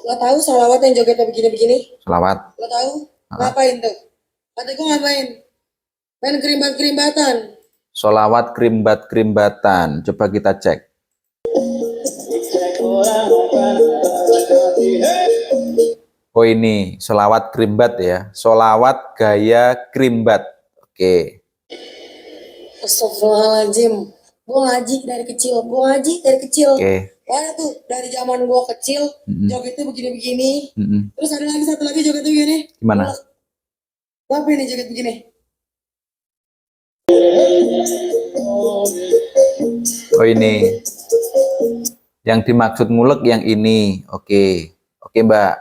Lo tahu salawat yang jogetnya begini-begini? Selawat. Lo tahu? Ngapain tuh? Kata gue ngapain? Main kerimbat-kerimbatan. Solawat kerimbat-kerimbatan. Coba kita cek. Oh ini solawat kerimbat ya. Solawat gaya kerimbat. Oke. Astagfirullahaladzim. Gue ngaji dari kecil. Oke. Ada tuh dari zaman gue kecil, jogetnya begini-begini. Terus ada lagi satu lagi jogetnya begini. Gimana? Apa ini joget begini? Oh ini. Yang dimaksud ngulek yang ini. Oke. Oke Mbak.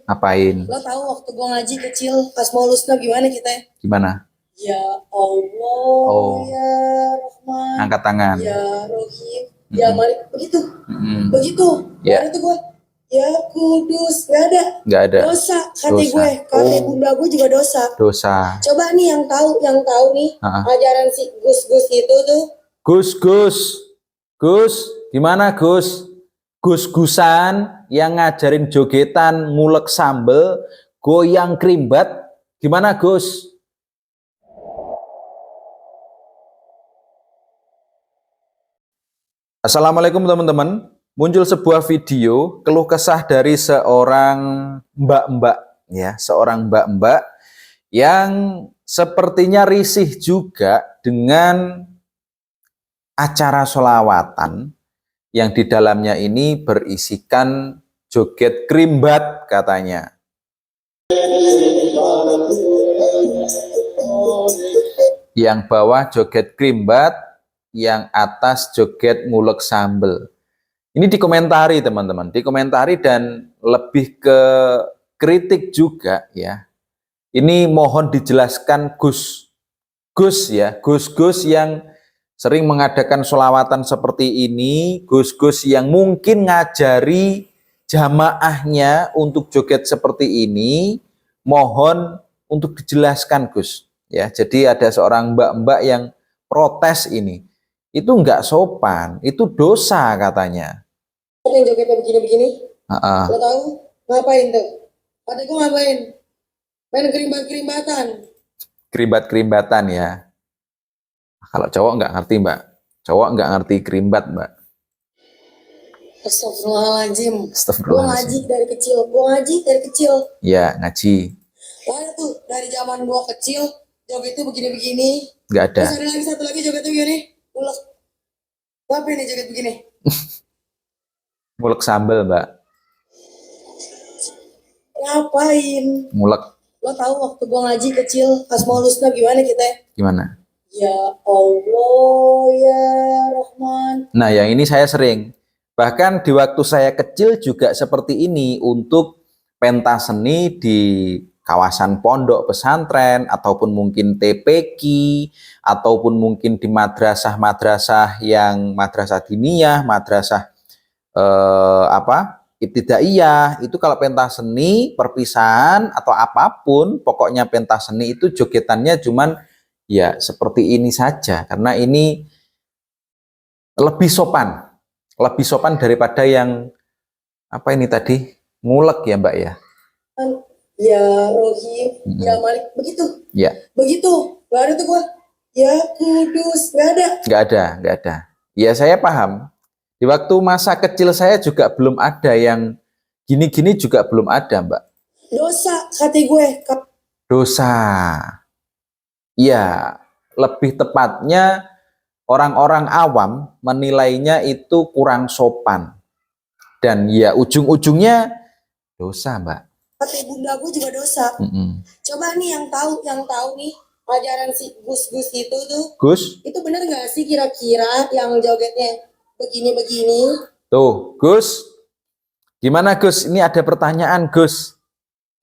Ngapain? Lo tahu waktu gue ngaji kecil pas mau lusna gimana kita? Gimana? Ya Allah, ya Rahman, angkat tangan. Ya Rohim, ya Malik, begitu. Baru itu gue, ya Kudus, nggak ada. Dosa, kata bunda gue juga dosa. Coba nih yang tahu nih ajaran si Gus itu tuh. Gus, gimana Gus? Gus-gusan yang ngajarin jogetan, ngulek sambel, goyang kerimbat, gimana Gus? Assalamualaikum teman-teman. Muncul sebuah video keluh kesah dari seorang mbak-mbak ya, seorang mbak-mbak yang sepertinya risih juga dengan acara sholawatan yang di dalamnya ini berisikan joget kerimbat katanya. Yang bawah joget kerimbat, yang atas joget ngulek sambel. Ini dikomentari teman-teman, dikomentari dan lebih ke kritik juga ya. Ini mohon dijelaskan Gus yang sering mengadakan sholawatan seperti ini, Gus yang mungkin ngajari jamaahnya untuk joget seperti ini, mohon untuk dijelaskan Gus. Ya, jadi ada seorang mbak-mbak yang protes ini. Itu enggak sopan, itu dosa katanya. Yang jogetnya begini-begini? Lo tahu? Ngapain tuh? Kata gue ngapain? Main kerimbat-kerimbatan. Kerimbat-kerimbatan ya. Kalau cowok nggak ngerti Mbak, cowok nggak ngerti kerimbat Mbak. Astagfirullahaladzim. Gue ngaji dari kecil. Ya ngaji. Ada tuh dari zaman gue kecil, jogetnya begini-begini. Nggak ada. Terus ada lagi satu lagi jogetnya begini. Ngulek. Apa ini joget begini? Ngulek sambel Mbak. Ngapain? Ngulek. Lo tahu waktu gue ngaji kecil, pas mau lusna gimana kita? Gimana? Ya Allah, ya Rahman. Nah yang ini saya sering. Bahkan di waktu saya kecil juga seperti ini untuk pentas seni di kawasan pondok pesantren, ataupun mungkin TPQ, ataupun mungkin di madrasah-madrasah yang madrasah diniyah, madrasah ibtidaiyah, itu kalau pentas seni, perpisahan, atau apapun, pokoknya pentas seni itu jogetannya cuman ya seperti ini saja, karena ini lebih sopan daripada yang apa ini tadi, ngulek ya Mbak ya. Ya Rohim, ya Malik, begitu. Ya. Begitu. Gak ada tuh gua. Ya Kudus, gak ada. Ya saya paham. Di waktu masa kecil saya juga belum ada yang gini-gini, juga belum ada Mbak. Dosa, kata gue. Dosa. Ya, lebih tepatnya orang-orang awam menilainya itu kurang sopan. Dan ya ujung-ujungnya dosa Mbak. Kata bunda gue juga dosa. Coba nih yang tahu nih ajaran si Gus itu tuh. Gus? Itu bener nggak sih kira-kira yang jogetnya begini-begini? Tuh Gus, gimana Gus? Ini ada pertanyaan Gus.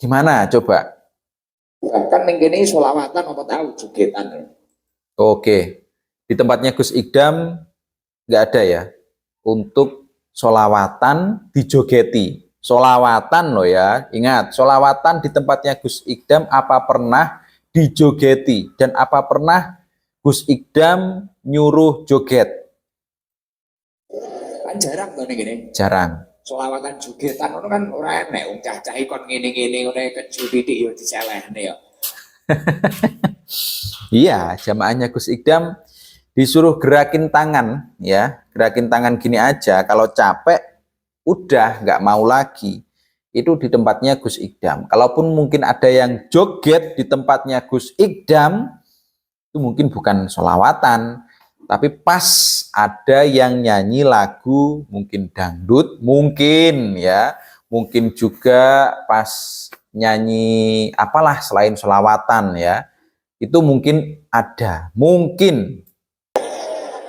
Gimana coba? Kan ini sholawatan apa tahu jogetan. Oke, di tempatnya Gus Idam nggak ada ya untuk sholawatan dijogeti. Sholawatan loh ya, ingat, sholawatan di tempatnya Gus Idam apa pernah dijogeti, dan apa pernah Gus Idam nyuruh joget? kan jarang tuh nih gini. Jarang. Solawatan jogetan itu kan ora enek wong cah-cah ikon ngene-ngene ngene kecil titik yo dicelehne yo. Iya, jamaahnya Gus Ikdam disuruh gerakin tangan, ya, gerakin tangan gini aja. Kalau capek, udah nggak mau lagi. Itu di tempatnya Gus Ikdam. Kalaupun mungkin ada yang joget di tempatnya Gus Ikdam, itu mungkin bukan sholawatan, tapi pas ada yang nyanyi lagu, mungkin dangdut, mungkin ya, mungkin juga pas nyanyi apalah selain sholawatan ya, itu mungkin ada, mungkin.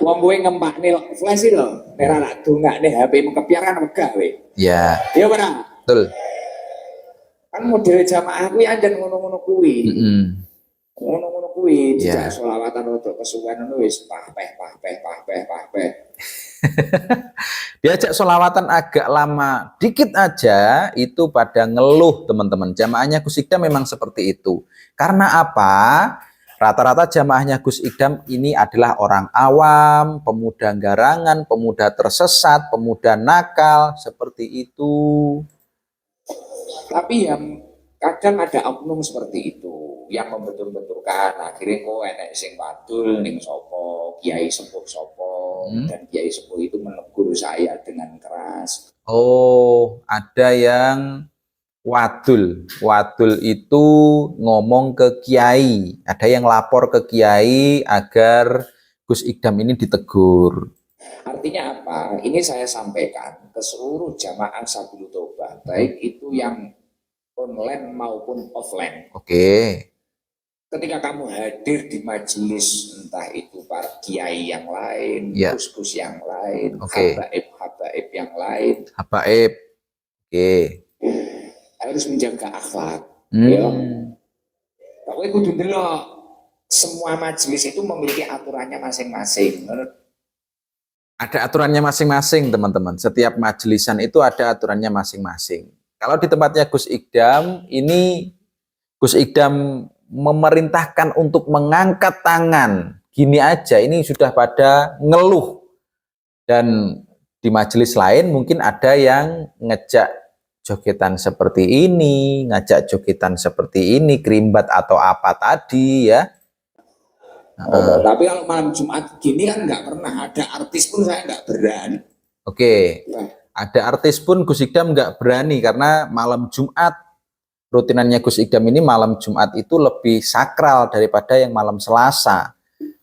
Wong kowe ngempakne flash iki lho, nek ora dongakne HP-mu kepiar kan wegah kowe. Ya. Iya ora? Betul. Kan model jamaah kuwi anjen ngono-ngono kuwi. Ngono-ngono kuwi, tidak sholawatan untuk kesuwen ngono wis pahpeh. Diajak sholawatan agak lama dikit aja, itu pada ngeluh teman-teman. Jamaahnya Gus Ikdam memang seperti itu. Karena apa? Rata-rata jamaahnya Gus Ikdam ini adalah orang awam, pemuda garangan, pemuda tersesat, pemuda nakal, seperti itu. Tapi yang kadang ada oknum seperti itu yang membetul-betulkan, akhirnya kok enek sing wadul ning sopo, kiai sepuh sopo, dan kiai sepuh itu menegur saya dengan keras. Oh, ada yang wadul. Wadul itu ngomong ke kiai. Ada yang lapor ke kiai agar Gus Ikdam ini ditegur. Artinya apa? Ini saya sampaikan ke seluruh jamaah Sabilul Toobah, baik itu yang online maupun offline. Oke. Ketika kamu hadir di majelis, entah itu para kiai yang lain, gus-gus yang lain, habaib yang lain, habaib, harus menjaga akhlak. Ya. Tapi kudu ndelok, semua majelis itu memiliki aturannya masing-masing. Ada aturannya masing-masing, teman-teman. Setiap majelisan itu ada aturannya masing-masing. Kalau di tempatnya Gus Ikdam, ini Gus Ikdam memerintahkan untuk mengangkat tangan. Gini aja, ini sudah pada ngeluh. Dan di majelis lain mungkin ada yang ngejak jogetan seperti ini, ngajak jogetan seperti ini, kerimbat atau apa tadi ya. Tapi kalau malam Jumat gini kan nggak pernah ada artis pun saya nggak berani. Oke. Ada artis pun Gus Ikdam nggak berani karena malam Jumat, rutinannya Gus Ikdam ini malam Jumat itu lebih sakral daripada yang malam Selasa.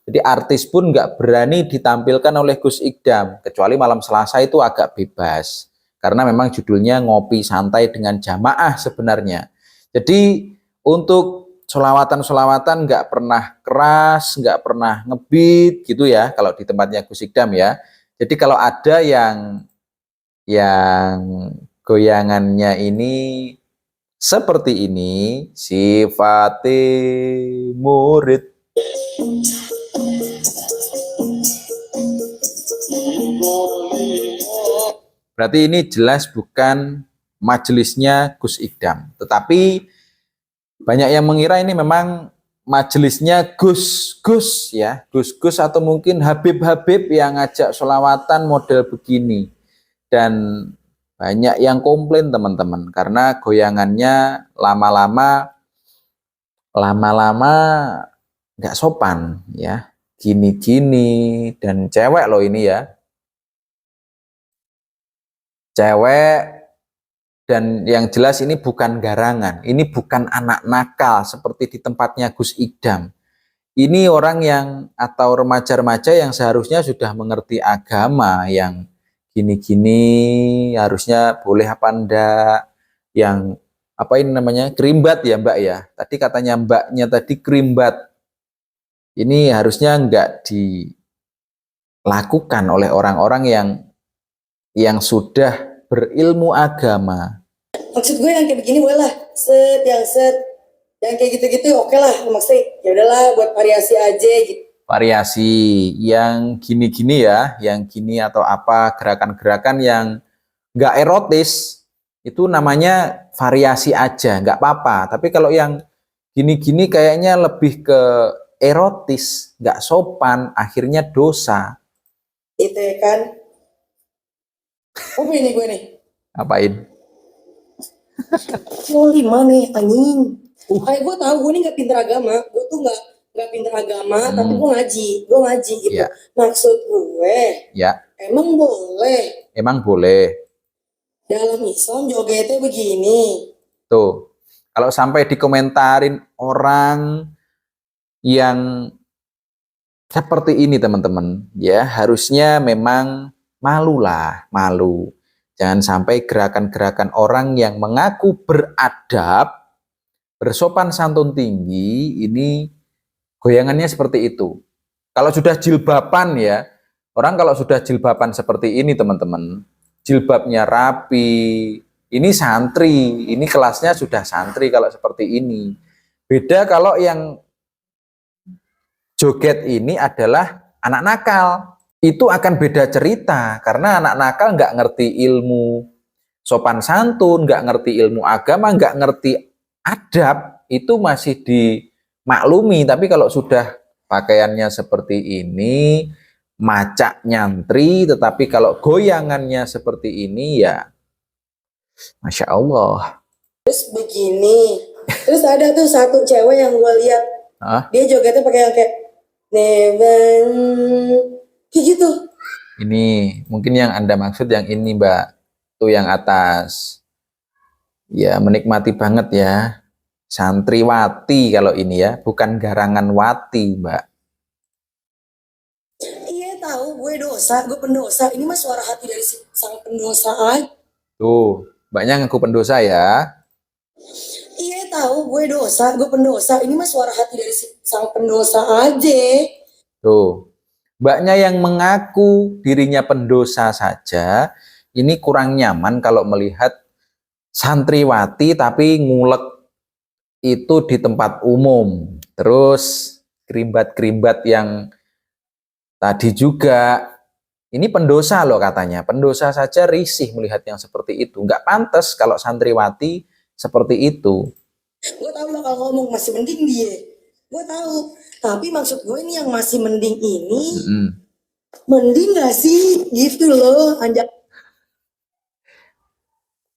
Jadi artis pun nggak berani ditampilkan oleh Gus Ikdam, kecuali malam Selasa itu agak bebas. Karena memang judulnya ngopi santai dengan jamaah sebenarnya. Jadi untuk sholawatan-sholawatan nggak pernah keras, nggak pernah ngebeat gitu ya, kalau di tempatnya Gus Ikdam ya. Jadi kalau ada yang goyangannya ini seperti ini, sifati murid. Berarti ini jelas bukan majelisnya Gus Ikdam. Tetapi banyak yang mengira ini memang majelisnya Gus-Gus ya. Gus-Gus atau mungkin Habib-Habib yang ngajak sholawatan model begini. Dan banyak yang komplain teman-teman. Karena goyangannya lama-lama nggak sopan ya. Gini-gini dan cewek loh ini ya. Cewek, dan yang jelas ini bukan garangan, ini bukan anak nakal seperti di tempatnya Gus Ikdam. Ini orang yang atau remaja-remaja yang seharusnya sudah mengerti agama, yang gini-gini harusnya boleh apa enggak, yang apa ini namanya kerimbat ya Mbak ya. Tadi katanya Mbaknya tadi kerimbat. Ini harusnya enggak dilakukan oleh orang-orang yang sudah berilmu agama. Maksud gue yang kayak begini boleh lah, yang kayak gitu-gitu oke lah, maksudnya ya udahlah buat variasi aja gitu. Variasi yang gini-gini ya, yang gini atau apa gerakan-gerakan yang nggak erotis itu namanya variasi aja, nggak apa-apa. Tapi kalau yang gini-gini kayaknya lebih ke erotis, nggak sopan, akhirnya dosa. Itu ya kan. Apa ini gue nih? Apain? Oh, 5 nih, anjing. Kayak gue tahu gue nih nggak pinter agama. Gue tuh nggak pinter agama, tapi gue ngaji gitu. Ya. Maksud gue, Ya. emang boleh dalam Islam jogetnya begini. Tuh, kalau sampai dikomentarin orang yang seperti ini teman-teman, ya harusnya memang malu. Jangan sampai gerakan-gerakan orang yang mengaku beradab, bersopan santun tinggi, ini goyangannya seperti itu. Kalau sudah jilbaban ya, orang kalau sudah jilbaban seperti ini teman-teman, jilbabnya rapi, ini santri, ini kelasnya sudah santri kalau seperti ini. Beda kalau yang joget ini adalah anak nakal. Itu akan beda cerita, karena anak nakal nggak ngerti ilmu sopan santun, nggak ngerti ilmu agama, nggak ngerti adab, itu masih dimaklumi. Tapi kalau sudah pakaiannya seperti ini, macak nyantri, tetapi kalau goyangannya seperti ini ya Masya Allah. Terus begini, terus ada tuh satu cewek yang gue lihat, dia jogetnya pakai yang kayak neven, kayak gitu. Ini mungkin yang Anda maksud yang ini Mbak, tuh yang atas. Ya menikmati banget ya, santriwati kalau ini ya, bukan garangan wati Mbak. Iya tahu, gue dosa, gue pendosa. Ini mah suara hati dari sang pendosa aja. Tuh, Mbaknya ngaku pendosa ya. Iya tahu, gue dosa, gue pendosa. Ini mah suara hati dari sang pendosa aja. Tuh, Mbaknya yang mengaku dirinya pendosa saja, ini kurang nyaman kalau melihat santriwati tapi ngulek itu di tempat umum. Terus kerimbat-kerimbat yang tadi juga, ini pendosa loh katanya. Pendosa saja risih melihat yang seperti itu. Nggak pantas kalau santriwati seperti itu. Gue tahu lo kalau ngomong masih mending dia. Gue tahu. Tapi maksud gue ini yang masih mending ini, mending gak sih? Gitu loh, anjak.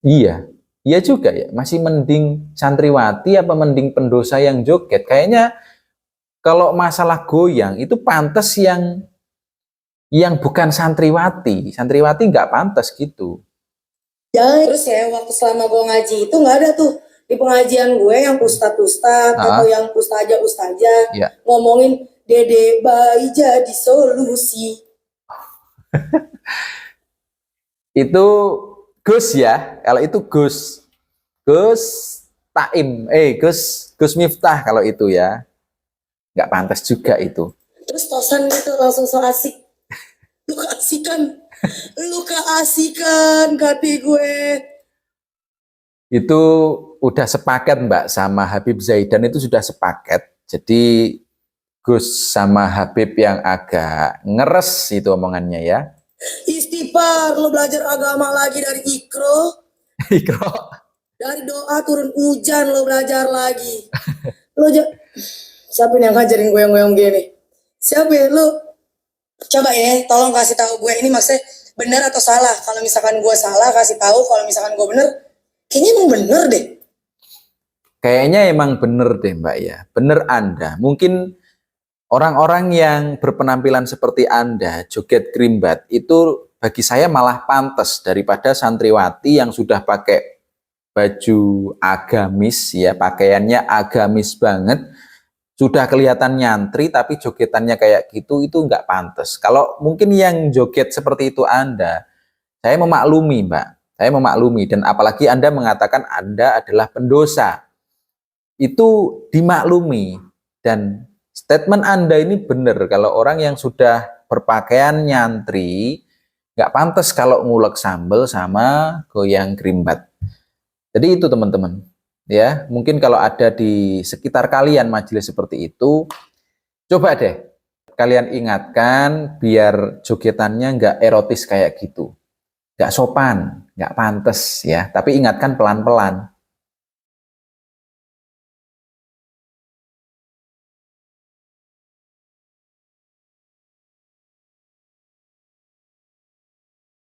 Iya, iya juga ya. Masih mending santriwati apa mending pendosa yang joget? Kayaknya kalau masalah goyang itu pantas yang bukan santriwati. Santriwati nggak pantas gitu. Ya, terus ya waktu selama gue ngaji itu nggak ada tuh di pengajian gue yang ustad atau yang ustazah ngomongin dede bayi jadi solusi. Itu Gus ya, kalau itu Gus Taim, Gus Miftah kalau itu ya, nggak pantas juga itu. Terus tosan gitu langsung so asik, lu keasikan kati gue. Itu udah sepaket Mbak sama Habib Zaidan, itu sudah sepaket. Jadi Gus sama Habib yang agak ngeres itu omongannya ya. Istighfar, lo belajar agama lagi dari Ikro. Ikro. Dari doa turun hujan lo belajar lagi. Siapa yang ngajarin gue yang gini? Siapa ya lo? Coba ya, tolong kasih tahu gue ini maksudnya benar atau salah. Kalau misalkan gue salah kasih tahu, kalau misalkan gue benar, kayaknya emang bener deh. Kayaknya emang bener deh Mbak ya. Bener Anda. Mungkin orang-orang yang berpenampilan seperti Anda, joget kerimbat, itu bagi saya malah pantas daripada santriwati yang sudah pakai baju agamis ya, pakaiannya agamis banget, sudah kelihatan nyantri tapi jogetannya kayak gitu, itu nggak pantas. Kalau mungkin yang joget seperti itu Anda, saya memaklumi Mbak, saya memaklumi, dan apalagi Anda mengatakan Anda adalah pendosa, itu dimaklumi. Dan statement Anda ini benar, kalau orang yang sudah berpakaian nyantri, nggak pantas kalau ngulek sambal sama goyang kerimbat. Jadi itu teman-teman. Ya, mungkin kalau ada di sekitar kalian majelis seperti itu, coba deh kalian ingatkan biar jogetannya nggak erotis kayak gitu, nggak sopan, nggak pantas ya. Tapi ingatkan pelan-pelan.